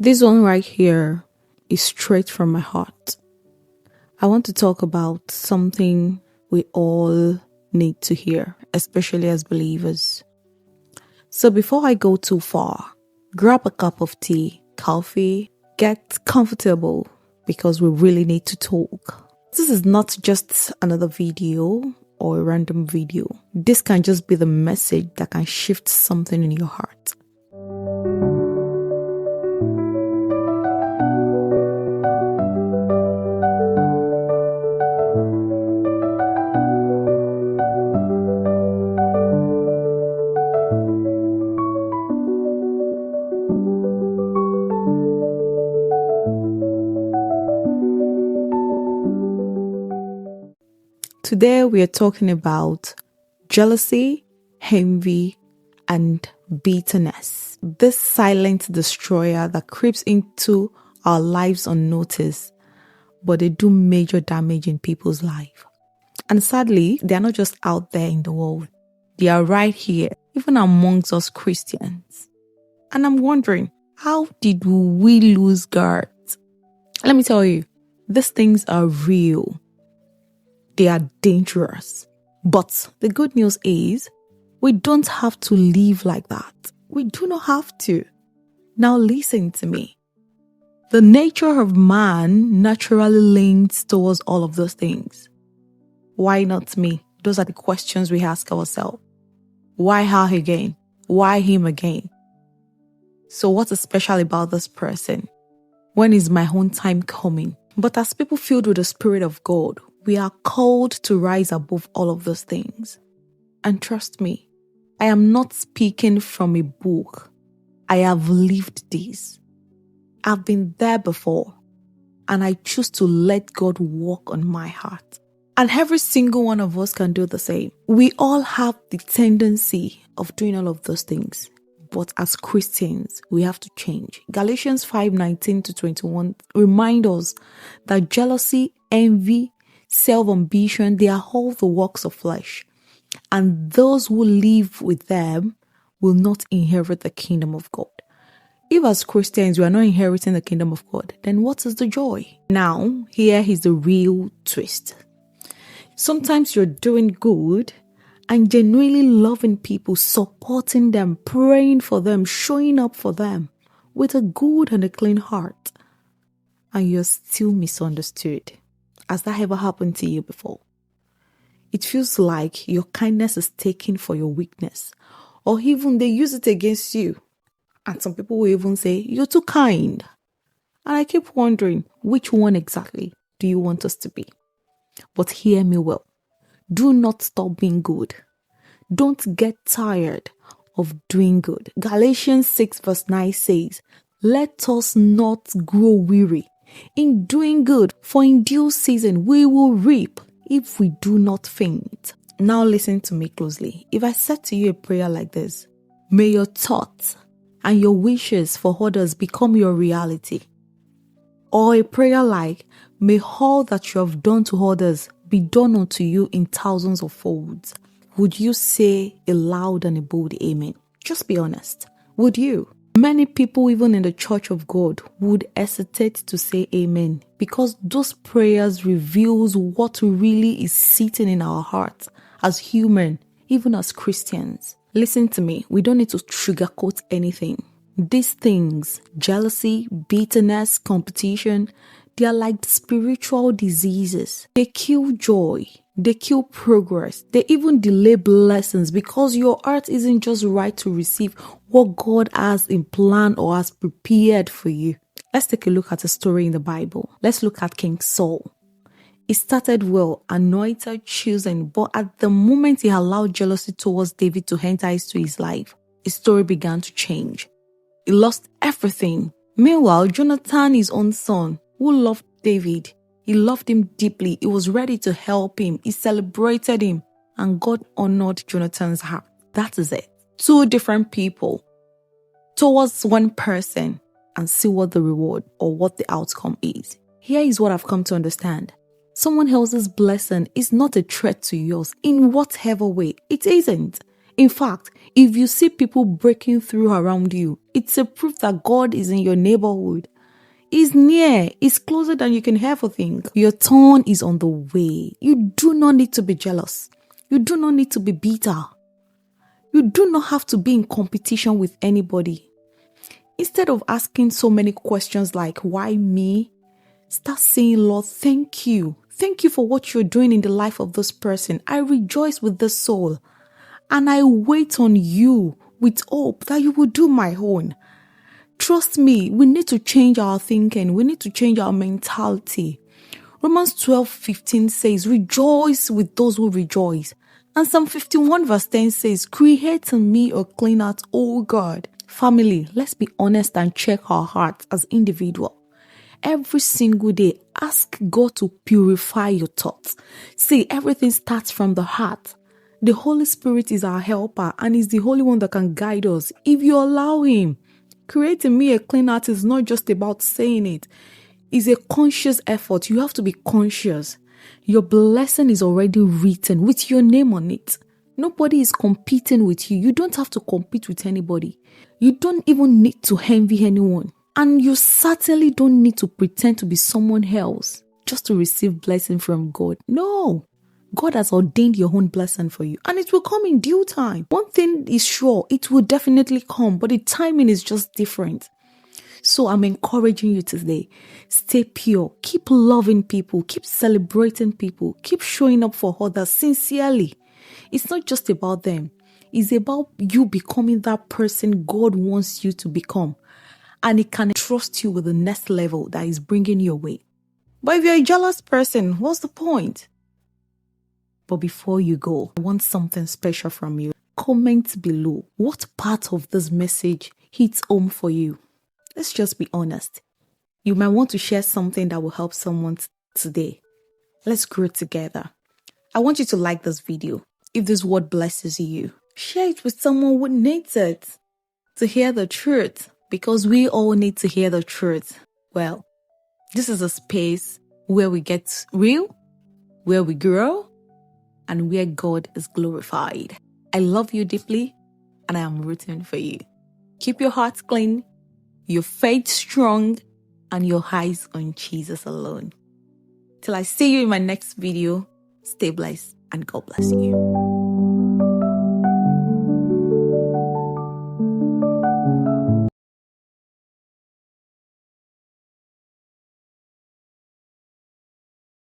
This one right here is straight from my heart. I want to talk about something we all need to hear, especially as believers. So before I go too far, grab a cup of tea, coffee, get comfortable because we really need to talk. This is not just another video or a random video. This can just be the message that can shift something in your heart. Today we are talking about jealousy, envy, and bitterness. This silent destroyer that creeps into our lives unnoticed, but they do major damage in people's life. And sadly, they are not just out there in the world. They are right here, even amongst us Christians. And I'm wondering, how did we lose guard? Let me tell you, these things are real. They are dangerous. But the good news is, we don't have to live like that. We do not have to. Now listen to me. The nature of man naturally leans towards all of those things. Why not me? Those are the questions we ask ourselves. Why her again? Why him again? So what is special about this person? When is my own time coming? But as people filled with the Spirit of God, we are called to rise above all of those things. And trust me, I am not speaking from a book. I have lived this. I've been there before. And I choose to let God work on my heart. And every single one of us can do the same. We all have the tendency of doing all of those things. But as Christians, we have to change. Galatians 5:19-21 remind us that jealousy, envy, self-ambition, they are all the works of flesh. And those who live with them will not inherit the kingdom of God. If as Christians we are not inheriting the kingdom of God, then what is the joy? Now, here is the real twist. Sometimes you're doing good and genuinely loving people, supporting them, praying for them, showing up for them with a good and a clean heart. And you're still misunderstood. Has that ever happened to you before? It feels like your kindness is taken for your weakness, or even they use it against you. And some people will even say, you're too kind. And I keep wondering, which one exactly do you want us to be? But hear me well. Do not stop being good. Don't get tired of doing good. Galatians 6:9 says, let us not grow weary in doing good, for in due season we will reap if we do not faint. Now listen to me closely. If I said to you a prayer like this, may your thoughts and your wishes for others become your reality. Or a prayer like, may all that you have done to others be done unto you in thousands of folds. Would you say a loud and a bold amen? Just be honest. Would you? Many people, even in the church of God, would hesitate to say amen because those prayers reveals what really is sitting in our hearts as human, even as Christians. Listen to me. We don't need to sugarcoat anything. These things, jealousy, bitterness, competition, they are like spiritual diseases. They kill joy. They kill progress. They even delay blessings because your heart isn't just right to receive what God has in plan or has prepared for you. Let's take a look at a story in the Bible. Let's look at King Saul. He started well, anointed, chosen, but at the moment he allowed jealousy towards David to enter into his life, his story began to change. He lost everything. Meanwhile, Jonathan, his own son, who loved David, he loved him deeply. He was ready to help him. He celebrated him. And God honored Jonathan's heart. That is it. Two different people towards one person and see what the reward or what the outcome is. Here is what I've come to understand. Someone else's blessing is not a threat to yours in whatever way. It isn't. In fact, if you see people breaking through around you, it's a proof that God is in your neighborhood. He's near. He's closer than you can ever think. Your turn is on the way. You do not need to be jealous. You do not need to be bitter. You do not have to be in competition with anybody. Instead of asking so many questions like, why me? Start saying, Lord, thank you. Thank you for what you're doing in the life of this person. I rejoice with this soul. And I wait on you with hope that you will do my own. Trust me, we need to change our thinking. We need to change our mentality. Romans 12:15 says, rejoice with those who rejoice. And Psalm 51 verse 10 says, create in me a clean heart, O God. Family, let's be honest and check our hearts as individuals. Every single day, ask God to purify your thoughts. See, everything starts from the heart. The Holy Spirit is our helper and is the Holy One that can guide us if you allow Him. Creating me a clean heart is not just about saying it. It's a conscious effort. You have to be conscious. Your blessing is already written with your name on it. Nobody is competing with you. You don't have to compete with anybody. You don't even need to envy anyone. And you certainly don't need to pretend to be someone else just to receive blessing from God. No. God has ordained your own blessing for you, and it will come in due time. One thing is sure, it will definitely come, but the timing is just different. So I'm encouraging you today. Stay pure. Keep loving people. Keep celebrating people. Keep showing up for others sincerely. It's not just about them. It's about you becoming that person God wants you to become. And He can trust you with the next level that is bringing you away. But if you're a jealous person, what's the point? But before you go, I want something special from you. Comment below what part of this message hits home for you. Let's just be honest. You might want to share something that will help someone today. Let's grow together. I want you to like this video. If this word blesses you, share it with someone who needs it to hear the truth, because we all need to hear the truth. Well, this is a space where we get real, where we grow, and where God is glorified. I love you deeply, and I am rooting for you. Keep your heart clean, your faith strong, and your eyes on Jesus alone. Till I see you in my next video, stay blessed and God bless you.